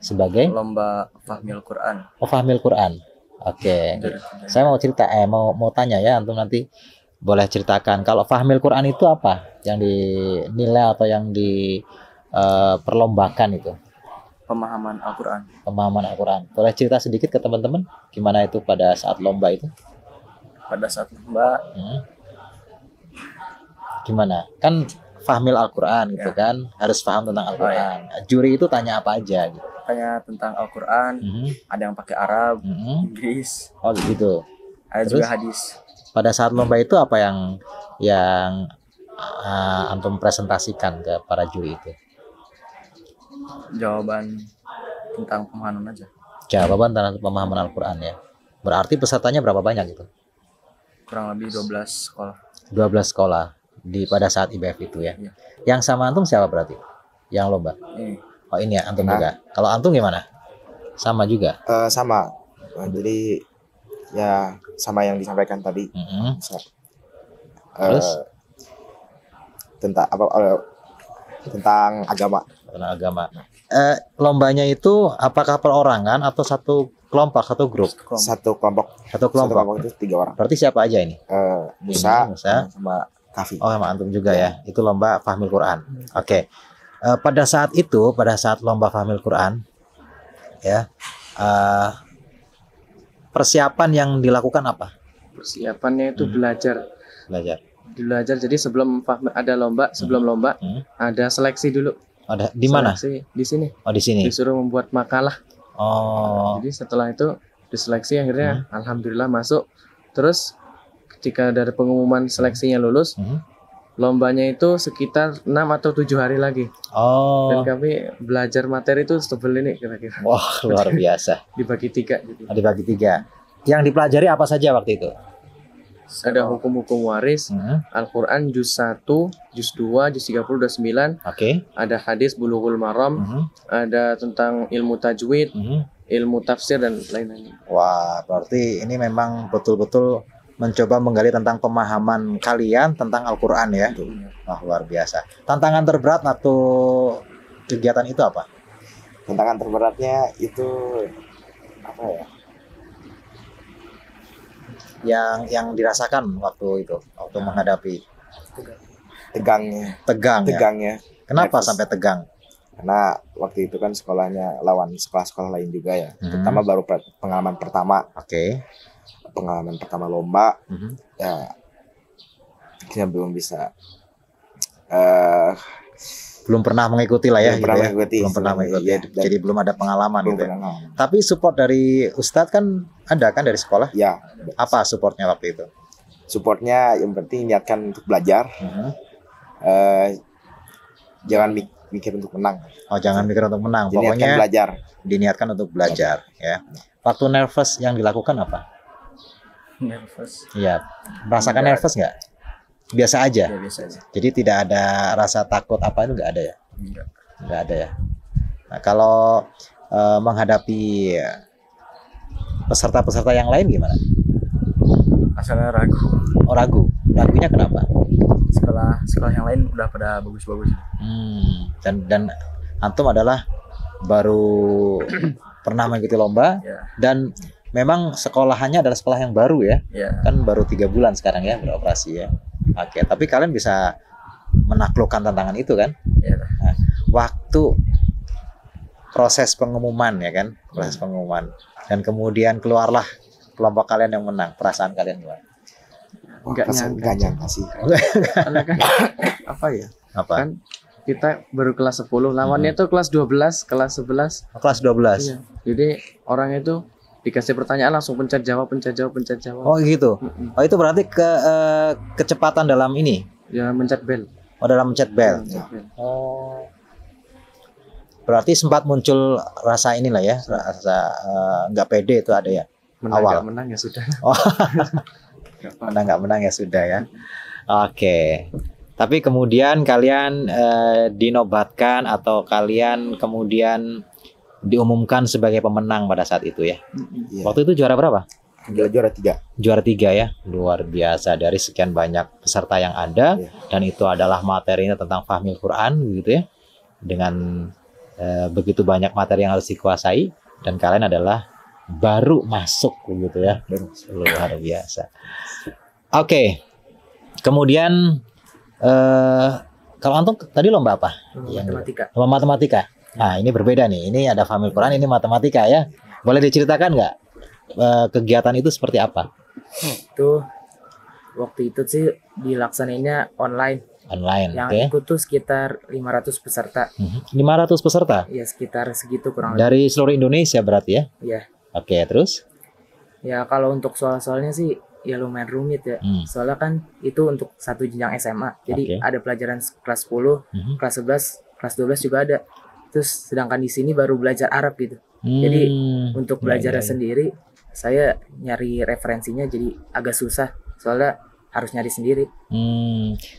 Sebagai? Lomba Fahmil Quran. Oh, Fahmil Quran. Oke. Saya mau cerita, mau tanya ya, antum nanti boleh ceritakan. Kalau Fahmil Quran itu apa? Yang dinilai atau yang diperlombakan itu? Pemahaman Al-Quran. Pemahaman Al-Quran. Boleh cerita sedikit ke teman-teman gimana itu pada saat lomba itu? Pada saat lomba, Gimana? Kan Fahmil Al-Quran gitu kan, harus paham tentang Al-Quran. Juri itu tanya apa aja gitu? tanya tentang Al-Quran, ada yang pakai Arab, Inggris, Oh gitu. ada Terus? juga hadis. Pada saat lomba itu apa yang antum presentasikan ke para juri itu? Jawaban tentang pemahaman aja. Jawaban tentang pemahaman Al-Quran ya. Berarti pesertanya berapa banyak gitu? Kurang lebih 12 sekolah. 12 sekolah pada saat IBF itu ya. Iya. Yang sama antum siapa berarti? Yang lomba? Ini Oh ini ya, antum juga. Kalau antum gimana? Sama juga? Sama. Jadi ya sama yang disampaikan tadi. Terus? Tentang tentang agama. Tentang agama. Lombanya itu apakah perorangan atau satu kelompok, satu grup? Satu kelompok. Satu kelompok. Satu kelompok itu 3 orang. Berarti siapa aja ini? Musa, Musa. sama Kafi. Oh, sama antum juga ya. Itu lomba Fahmil Quran. Oke. Pada saat itu, pada saat lomba Fahmil Quran, ya, persiapan yang dilakukan apa? Persiapannya itu belajar. Belajar. Jadi sebelum ada lomba, sebelum lomba ada seleksi dulu. Ada di mana? Seleksi di sini. Oh, di sini. Disuruh membuat makalah. Oh. Jadi setelah itu diseleksi akhirnya alhamdulillah masuk. Terus ketika dari pengumuman seleksinya lulus, lombanya itu sekitar 6 atau 7 hari lagi. Oh. Dan kami belajar materi itu sebel ini kira-kira. Wah, luar biasa. Dibagi 3 gitu. Dibagi 3. Yang dipelajari apa saja waktu itu? Ada hukum-hukum waris, Al-Quran juz 1, juz 2, juz 30, juz 9. Oke. Ada hadis Bulughul Maram, ada tentang ilmu tajwid, ilmu tafsir dan lain-lain. Wah, berarti ini memang betul-betul mencoba menggali tentang pemahaman kalian tentang Al-Quran ya. Wah, luar biasa. Tantangan terberat atau kegiatan itu apa? Tantangan terberatnya itu apa ya? Yang dirasakan waktu itu, waktu menghadapi tegangnya. Kenapa Nervous. sampai tegang? Karena waktu itu kan sekolahnya lawan sekolah-sekolah lain juga ya. Terutama baru pengalaman pertama. Oke. Pengalaman pertama lomba. Ya, kita belum bisa. Belum pernah mengikuti lah ya. Belum pernah gitu mengikuti. Belum pernah mengikuti. Iya, Jadi belum ada pengalaman. belum Gitu. pernah. Tapi support dari Ustadz kan ada kan dari sekolah? Ya. Apa supportnya waktu itu? Supportnya yang penting niatkan untuk belajar. Jangan mikir untuk menang. Oh, jangan mikir untuk menang. Diniatkan Pokoknya belajar. diniatkan untuk belajar ya. Waktu nervous yang dilakukan apa? Nervous. Iya. Merasakan nervous nggak? Biasa aja. Ya biasa aja. Jadi tidak ada rasa takut apa itu nggak ada ya? Nggak ada ya. Nah, kalau menghadapi peserta-peserta yang lain gimana? Asalnya ragu. Oh, ragu. Ragunya kenapa? Sekolah yang lain udah pada bagus-bagus. Dan antum adalah baru pernah mengikuti lomba dan memang sekolahannya adalah sekolah yang baru ya. Kan baru 3 bulan sekarang ya beroperasi ya. Oke, tapi kalian bisa menaklukkan tantangan itu kan? Nah, waktu proses pengumuman ya kan, proses pengumuman dan kemudian keluarlah kelompok kalian yang menang, perasaan kalian gimana? Enggak nyangka sih. Karena kan apa ya? Apa? Kan kita baru kelas 10, lawannya itu kelas 12, kelas 11. Kelas 12. Iya. Jadi orang itu dikasih pertanyaan langsung pencet jawab. Oh gitu. Oh itu berarti kecepatan dalam ini. Ya mencet bel. Oh dalam mencet bel. Oh. Berarti sempat muncul rasa inilah ya, rasa nggak pede itu ada ya. Awal. Menang ya sudah. Oh. Nggak menang ya sudah ya. Oke. Tapi kemudian kalian dinobatkan atau kalian kemudian diumumkan sebagai pemenang pada saat itu ya. Waktu itu juara berapa? Juara 3. Juara 3 ya. Luar biasa dari sekian banyak peserta yang ada dan itu adalah materinya tentang Fahmil Quran gitu ya. Dengan begitu banyak materi yang harus dikuasai dan kalian adalah baru masuk gitu ya. Luar biasa. Oke. Kemudian kalau antum tadi lomba apa? Matematika. Lomba matematika. Nah, ini berbeda nih. Ini ada Fahmil Quran, ini matematika ya. Boleh diceritakan nggak kegiatan itu seperti apa? Itu waktu itu sih dilaksanainnya online. Online, Yang oke. ikut tuh sekitar 500 peserta. 500 peserta? Ya sekitar segitu kurang lebih. Dari seluruh Indonesia berarti ya? Iya. Oke, terus? Ya kalau untuk soal-soalnya sih ya lumayan rumit ya. Soalnya kan itu untuk satu jenjang SMA. Jadi ada pelajaran kelas 10, kelas 11, kelas 12 juga ada. Terus sedangkan di sini baru belajar Arab gitu. Jadi untuk belajarnya sendiri saya nyari referensinya jadi agak susah. Soalnya harus nyari sendiri.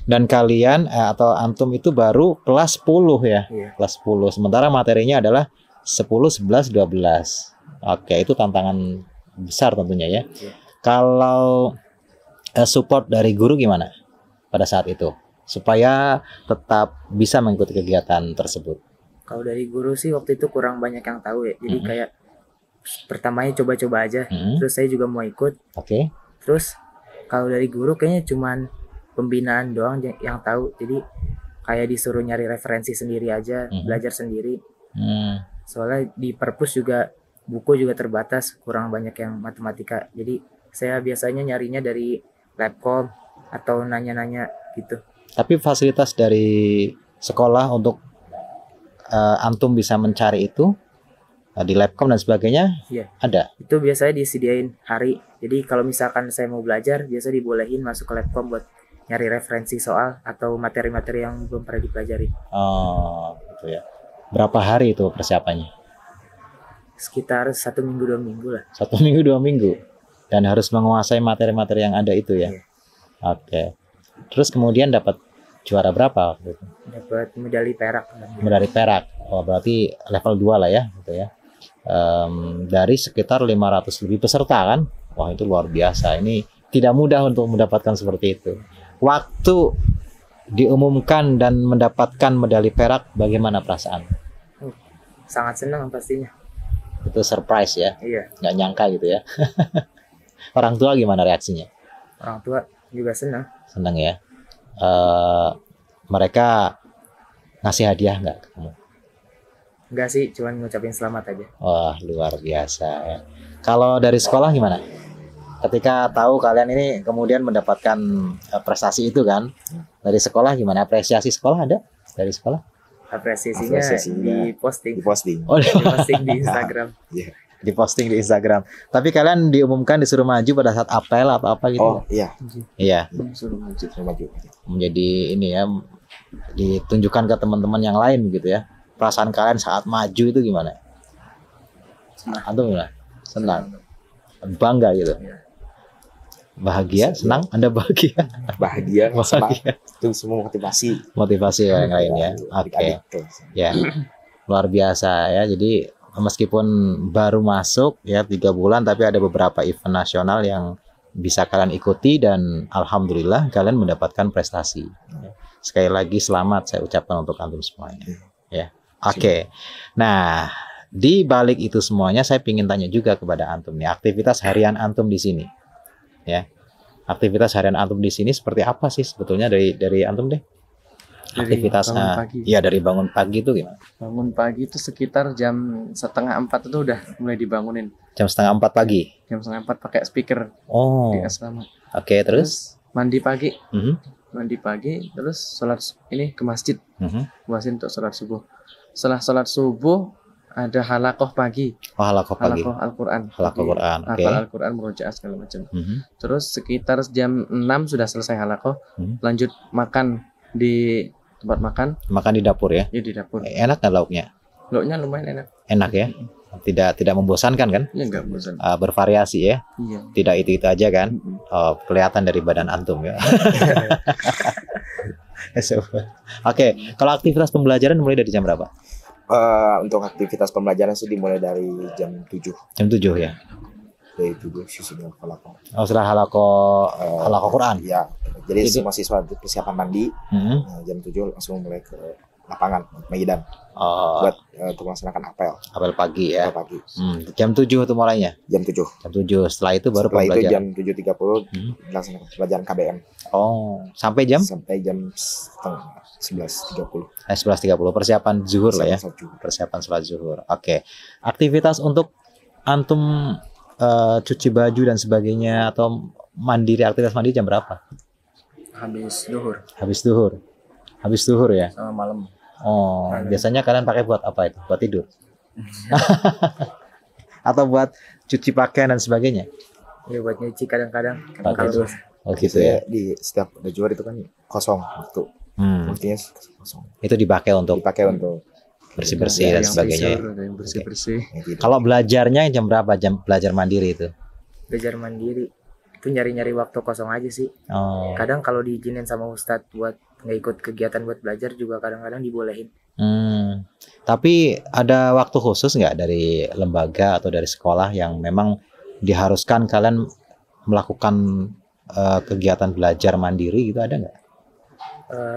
Dan kalian atau antum itu baru kelas 10 ya? Iya. Kelas 10. Sementara materinya adalah 10, 11, 12. Oke, itu tantangan besar tentunya ya. Kalau support dari guru gimana pada saat itu? Supaya tetap bisa mengikuti kegiatan tersebut. Kalau dari guru sih waktu itu kurang banyak yang tahu ya. Jadi kayak pertamanya coba-coba aja. Terus saya juga mau ikut. Oke. Terus kalau dari guru kayaknya cuman pembinaan doang yang tahu. Jadi kayak disuruh nyari referensi sendiri aja, belajar sendiri. Soalnya di perpus juga buku juga terbatas, kurang banyak yang matematika. Jadi saya biasanya nyarinya dari Labcom atau nanya-nanya gitu. Tapi fasilitas dari sekolah untuk antum bisa mencari itu di Labcom dan sebagainya Iya. ada. Itu biasanya disediain hari. Jadi kalau misalkan saya mau belajar, biasa dibolehin masuk ke Labcom buat nyari referensi soal atau materi-materi yang belum pernah dipelajari. Oh, gitu ya. Berapa hari itu persiapannya? Sekitar 1 minggu 2 minggu lah. 1 minggu 2 minggu. Dan harus menguasai materi-materi yang ada itu ya. Iya. Oke. Terus kemudian dapat juara berapa waktu itu? Dapat medali perak. Medali perak. Oh, berarti level 2 lah ya, gitu ya. Dari sekitar 500 lebih peserta kan? Wah, itu luar biasa. Ini tidak mudah untuk mendapatkan seperti itu. Waktu diumumkan dan mendapatkan medali perak, bagaimana perasaan? Sangat senang pastinya. Itu surprise ya, Iya. nggak nyangka gitu ya. Orang tua gimana reaksinya? Orang tua juga senang. Senang ya. Mereka ngasih hadiah nggak ke kamu? Enggak sih, cuman ngucapin selamat aja. Wah, luar biasa ya. Kalau dari sekolah gimana? Ketika tahu kalian ini kemudian mendapatkan prestasi itu kan, dari sekolah gimana? Apresiasi sekolah ada dari sekolah? Apresiasinya Apresiasinya diposting. Diposting. Oh, Diposting di Instagram. diposting di Instagram. Tapi kalian diumumkan disuruh maju pada saat apel atau apa gitu? Oh iya, Iya, suruh maju. menjadi ini ya, ditunjukkan ke teman-teman yang lain gitu ya. Perasaan kalian saat maju itu gimana? Antum gimana? Senang, bangga gitu. Bahagia, senang, Anda bahagia, Bahagia, senang. bahagia. Itu semua Motivasi yang lain ya. Oke, Adik-adik. ya, luar biasa ya. Jadi meskipun baru masuk ya 3 bulan, tapi ada beberapa event nasional yang bisa kalian ikuti dan alhamdulillah kalian mendapatkan prestasi. Sekali lagi selamat saya ucapkan untuk antum semuanya. Ya, oke. Nah, di balik itu semuanya saya ingin tanya juga kepada antum nih, aktivitas harian antum di sini. Ya, aktivitas harian antum di sini seperti apa sih sebetulnya dari antum deh? Aktivitas bangun pagi. ya dari bangun pagi itu gimana? Bangun pagi itu sekitar jam 3:30 itu udah mulai dibangunin. Jam 3:30 pagi. Jam 3:30 pakai speaker Oh, di asrama. oke, terus? Mandi pagi. Mhm, Mandi pagi terus sholat ini ke masjid. mhm. Masjid untuk sholat subuh. Setelah sholat subuh ada halakoh pagi. Oh, halakoh pagi. Halakoh Al-Quran. Halakoh Jadi, Quran, oke. hafal Al-Quran, murojaah segala macam. Mhm, Terus sekitar jam 6 sudah selesai halakoh. Mhm. Lanjut makan di tempat makan. Makan di dapur ya. Ya di dapur. Enak nggak lauknya? Lauknya lumayan enak. Enak ya. Tidak membosankan kan? Ya enggak bosan. Bervariasi ya. Iya. Tidak itu aja kan? Oh, kelihatan dari badan antum ya. Oke, kalau aktivitas pembelajaran mulai dari jam berapa? Untuk aktivitas pembelajaran sih dimulai dari jam 7. Jam 7 ya. Dari 7 sudah halakoh. Oh, setelah halakoh Quran. Ya, jadi Jadi- semua siswa persiapan mandi. Mhm. Nah, jam 7 langsung mulai ke lapangan Maidan Oh, buat untuk melaksanakan apel apel pagi ya. pagi. Jam 7 itu mulainya. Jam 7. Jam 7. Setelah itu baru Setelah itu pembelajaran. jam 7.30 Hmm. dilaksanakan pelajaran KBM Oh, sampai jam sampai jam 11.30. 11.30 persiapan zuhur lah ya. Sampai subuh. Persiapan sholat zuhur. Oke. Aktivitas untuk antum cuci baju dan sebagainya atau mandiri, aktivitas mandi jam berapa? Habis duhur Habis zuhur. Habis zuhur ya. sama malam. Oh, biasanya kalian pakai buat apa itu? Buat tidur? Atau buat cuci pakaian dan sebagainya? Ya buat nyuci kadang-kadang. Pakai Kalau itu. Oh gitu ya. Di setiap ada juara itu kan kosong waktu. Waktunya kosong. Itu dipakai untuk Dipakai untuk bersih-bersih dan Yang sebagainya. tidur, ada yang bersih-bersih. yang gitu. Kalau belajarnya jam berapa? Jam belajar mandiri itu? belajar mandiri itu nyari-nyari waktu kosong aja sih. Oh. Kadang kalau diizinin sama ustadz buat nggak ikut kegiatan buat belajar juga kadang-kadang dibolehin. Tapi ada waktu khusus nggak dari lembaga atau dari sekolah yang memang diharuskan kalian melakukan kegiatan belajar mandiri gitu, ada nggak?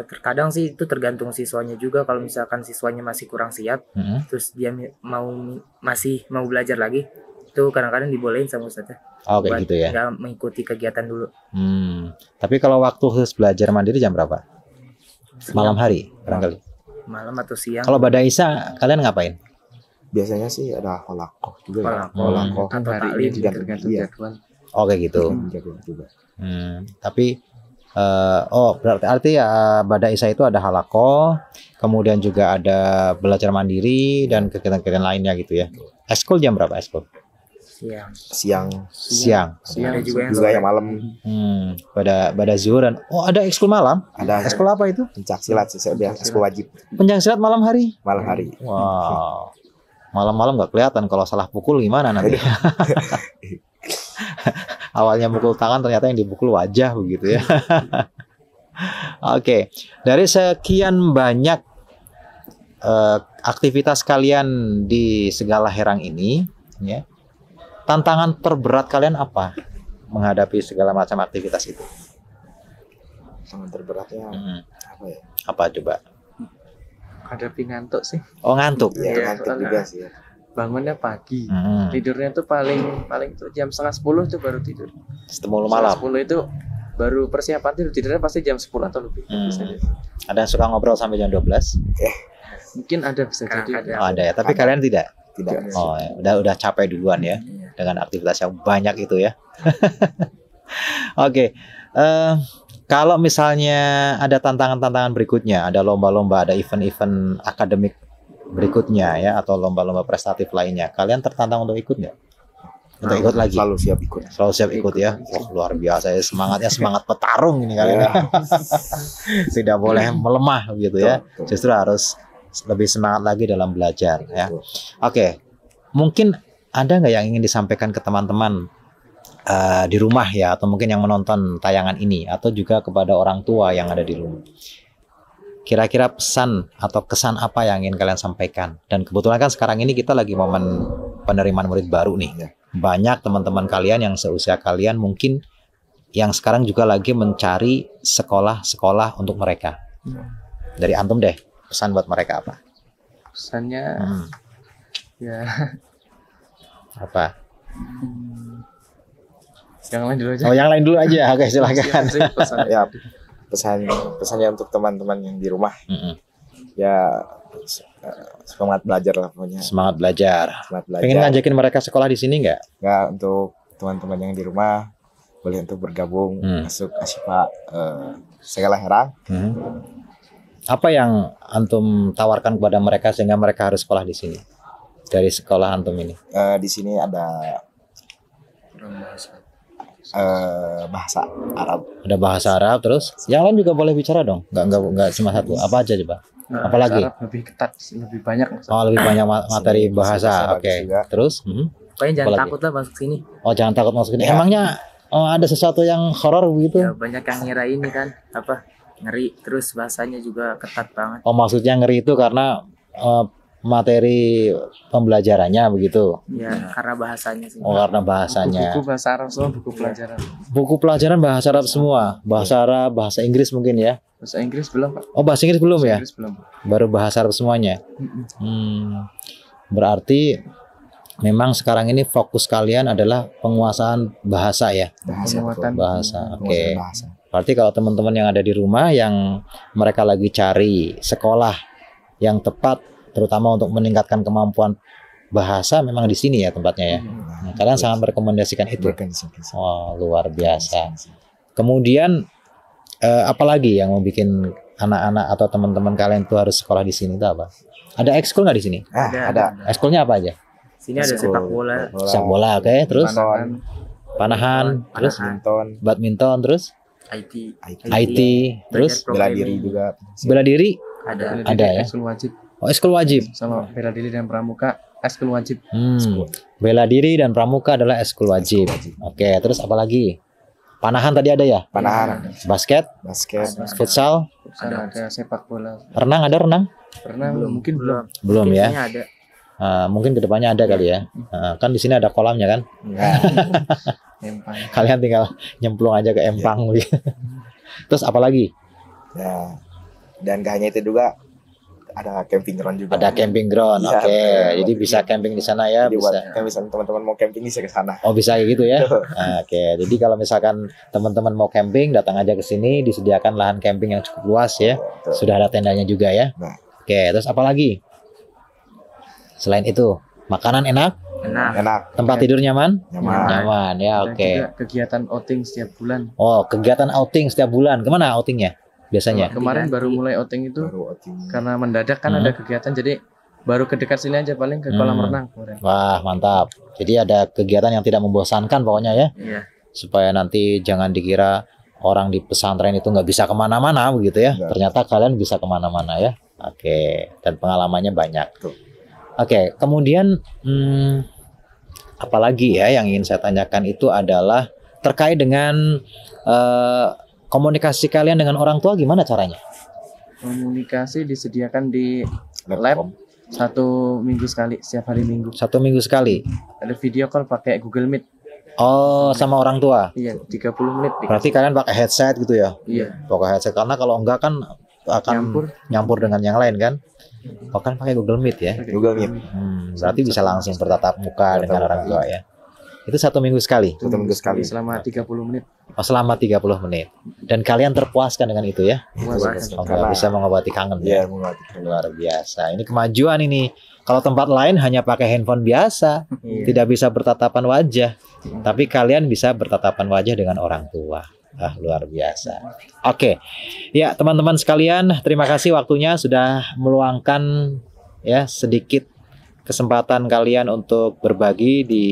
Terkadang sih itu tergantung siswanya juga. Kalau misalkan siswanya masih kurang siap, Mm-mm. terus dia masih mau belajar lagi, itu itu kadang-kadang dibolehin sama ustadznya. Oh kayak gitu ya. Nggak mengikuti kegiatan dulu. Tapi kalau waktu khusus belajar mandiri jam berapa? Malam hari barangkali. Malam atau siang. Kalau Bada Isa kalian ngapain? Biasanya sih ada holakoh juga. Holakoh. Kan Atau hari taklim ini gitu. tergantung Iya. jadwal. Oh kayak gitu. Jaga juga. Tapi berarti ya Bada Isa itu ada halako, kemudian juga ada belajar mandiri dan kegiatan-kegiatan lainnya gitu ya. Eskul jam berapa eskul? Siang. Siang. Ada juga yang malam. Pada zuhur dan ada ekskul malam. Ada Ekskul apa itu? pencak silat sih, saya bilang ekskul wajib Pencak silat malam hari. malam hari. Wow. Malam-malam nggak kelihatan kalau salah pukul gimana nanti. Awalnya mukul tangan ternyata yang dipukul wajah begitu ya. Oke. Dari sekian banyak aktivitas kalian di segala herang ini ya. Tantangan terberat kalian apa menghadapi segala macam aktivitas itu? Tantangan terberatnya apa ya? Apa coba? Hadapi ngantuk sih. Oh ngantuk. Ya, Iya, ngantuk soalnya juga sih. Bangunnya pagi. Hmm. Tidurnya tuh paling tuh jam 9:30 tuh baru tidur. Setemu malam. 10 itu baru persiapan tidur. Tidurnya pasti jam 10 atau lebih. Ada yang suka ngobrol sampai jam 12? Mungkin ada bisa jadi. Oh, ada ya, tapi kalian tidak. Tidak. Oh, ya. Udah capek duluan ya dengan aktivitas yang banyak itu ya. Oke. Kalau misalnya ada tantangan-tantangan berikutnya, ada lomba-lomba, ada event-event akademik berikutnya ya, atau lomba-lomba prestatif lainnya, kalian tertantang untuk ikut nggak? Untuk ikut lagi? Selalu siap ikut. Selalu siap ikut ya. Wah, luar biasa ya, semangatnya semangat petarung ini kalian. Tidak boleh melemah gitu ya. Justru harus lebih semangat lagi dalam belajar ya. Oke. Mungkin ada nggak yang ingin disampaikan ke teman-teman di rumah ya, atau mungkin yang menonton tayangan ini, atau juga kepada orang tua yang ada di rumah? Kira-kira pesan atau kesan apa yang ingin kalian sampaikan? Dan kebetulan kan sekarang ini kita lagi momen penerimaan murid baru nih. Banyak teman-teman kalian yang seusia kalian mungkin yang sekarang juga lagi mencari sekolah-sekolah untuk mereka. Dari antum deh, pesan buat mereka apa? Pesannya ya apa? Yang lain dulu aja. Oh, yang lain dulu aja. Oke, silakan. Ya, pesannya untuk teman-teman yang di rumah. Ya semangat belajar lah pokoknya. Semangat belajar. Semangat belajar. Pengen ngajakin mereka sekolah di sini nggak? Nggak, untuk teman-teman yang di rumah boleh untuk bergabung masuk Asyifa segala herang. Apa yang antum tawarkan kepada mereka sehingga mereka harus sekolah di sini? Dari sekolah antum ini? Di sini ada bahasa Arab. Ada bahasa Arab, terus yang lain juga boleh bicara dong. Nggak cuma satu. Apa aja coba? Apalagi? Lebih ketat, lebih banyak. Oh, lebih banyak materi bahasa. Oke. Terus? Pokoknya jangan takut lah masuk sini. Oh, jangan takut masuk sini. Emangnya ada sesuatu yang horor begitu? Ya, banyak yang ngira ini kan ngeri, terus bahasanya juga ketat banget. Oh, maksudnya ngeri itu karena materi pembelajarannya begitu? Ya, karena bahasanya sih. Oh, karena bahasanya. Buku bahasa Arab semua, buku pelajaran. Buku pelajaran bahasa Arab semua. Bahasa Arab, bahasa Inggris mungkin ya? Bahasa Inggris belum, Pak. Oh, bahasa Inggris belum ya? Inggris belum. Baru bahasa Arab semuanya. Berarti memang sekarang ini fokus kalian adalah penguasaan bahasa ya? Bahasa. Oke. Berarti kalau teman-teman yang ada di rumah yang mereka lagi cari sekolah yang tepat, terutama untuk meningkatkan kemampuan bahasa, memang di sini ya tempatnya ya. Kalian sangat merekomendasikan itu. Oh, luar biasa. Kemudian apalagi yang mau bikin anak-anak atau teman-teman kalian itu harus sekolah di sini itu apa? Ada ekskul nggak di sini? Ada. Ekskulnya apa aja? Sini ada sepak bola. Sepak bola, oke. Terus panahan, terus badminton, terus IT, terus bela diri juga. Bela diri Ada ya. Ekskul wajib. Oh, ekskul wajib. Sama bela diri dan pramuka, ekskul wajib. Bela diri dan pramuka adalah ekskul wajib. Oke, terus apa lagi? Panahan tadi ada ya? Panahan. Basket. Futsal. Ada sepak bola. Renang ada renang? Renang mungkin belum. Belum ya? Ada. Mungkin kedepannya ada kali ya. Kan di sini ada kolamnya kan? Empang. Kalian tinggal nyemplung aja ke empang. Terus apa lagi? Ya. Dan gak hanya itu juga, ada camping ground juga. Ada camping ground, Iya, oke. betul. Jadi bisa camping di sana ya, Jadi buat bisa. kalau misalnya teman-teman mau camping bisa ke sana. Oh bisa kayak gitu ya. Nah, oke. Jadi kalau misalkan teman-teman mau camping, datang aja ke sini, disediakan lahan camping yang cukup luas ya. Betul. Sudah ada tendanya juga ya. Nah. Oke, terus apa lagi? Selain itu, makanan enak, Enak, tempat tidur nyaman, nyaman. nyaman ya. Dan Oke. juga kegiatan outing setiap bulan. Oh, kegiatan outing setiap bulan. Kemana outingnya biasanya? Kemarin baru mulai outing itu Baru outing. karena mendadak kan ada kegiatan, jadi baru ke dekat sini aja, paling ke kolam renang kemarin. Wah, mantap. Jadi ada kegiatan yang tidak membosankan pokoknya ya. Iya. Supaya nanti jangan dikira orang di pesantren itu nggak bisa kemana-mana begitu ya. Enggak. Ternyata kalian bisa kemana-mana ya. Oke, dan pengalamannya banyak. Betul. Oke, kemudian apalagi ya yang ingin saya tanyakan itu adalah terkait dengan komunikasi kalian dengan orang tua gimana caranya? Komunikasi disediakan di Laptop. lab 1 minggu sekali, setiap hari Minggu. 1 minggu sekali. Ada video call pakai Google Meet. Oh, sama orang tua. Iya, 30 menit. Berarti kalian pakai headset gitu ya? Iya. Pakai headset karena kalau enggak kan akan nyampur dengan yang lain kan? Oh kan pakai Google Meet ya? Google Meet. Berarti bisa langsung bertatap muka dengan orang tua ya. Itu 1 minggu sekali. 1 minggu sekali. Selama 30 menit. Oh, selama 30 menit. Dan kalian terpuaskan dengan itu ya? Puas. Oh, nggak bisa mengobati kangen ya? Iya, mengerti. Luar biasa. Ini kemajuan ini. Kalau tempat lain hanya pakai handphone biasa, tidak bisa bertatapan wajah. Tapi kalian bisa bertatapan wajah dengan orang tua. Ah, luar biasa. Oke. Ya, teman-teman sekalian, terima kasih waktunya sudah meluangkan ya sedikit kesempatan kalian untuk berbagi di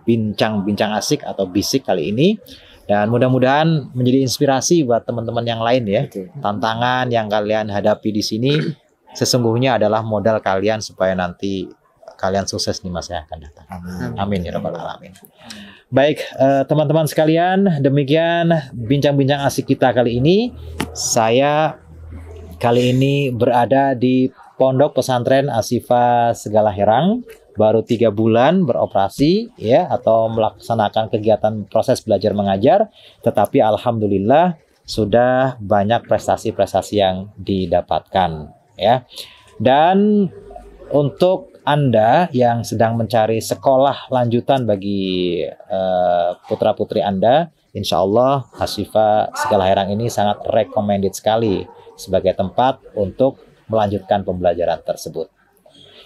bincang-bincang asik atau bisik kali ini. Dan mudah-mudahan menjadi inspirasi buat teman-teman yang lain ya. Betul. Tantangan yang kalian hadapi di sini sesungguhnya adalah modal kalian supaya nanti kalian sukses di masa yang akan datang. Amin ya rabbal alamin. Baik, teman-teman sekalian, demikian bincang-bincang asik kita kali ini. Saya kali ini berada di Pondok Pesantren Asyifa Segala Herang, baru 3 bulan beroperasi ya, atau melaksanakan kegiatan proses belajar mengajar, tetapi alhamdulillah sudah banyak prestasi-prestasi yang didapatkan ya. Dan untuk Anda yang sedang mencari sekolah lanjutan bagi putra-putri Anda, insya Allah Asyifa Segala Herang ini sangat recommended sekali sebagai tempat untuk melanjutkan pembelajaran tersebut.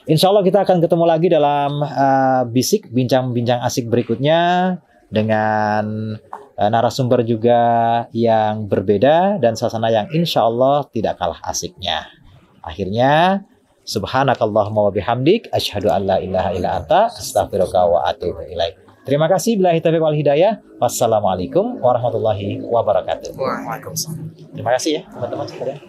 Insya Allah kita akan ketemu lagi dalam bisik bincang-bincang asik berikutnya dengan narasumber juga yang berbeda dan suasana yang insya Allah tidak kalah asiknya. Akhirnya subhanakallahumma wa bihamdik asyhadu an la ilaha illa anta astaghfiruka wa atubu ilaik. Terima kasih, billahi taufiq wal hidayah. Wassalamualaikum warahmatullahi wabarakatuh. Waalaikumsalam. Terima kasih ya teman-teman sekalian.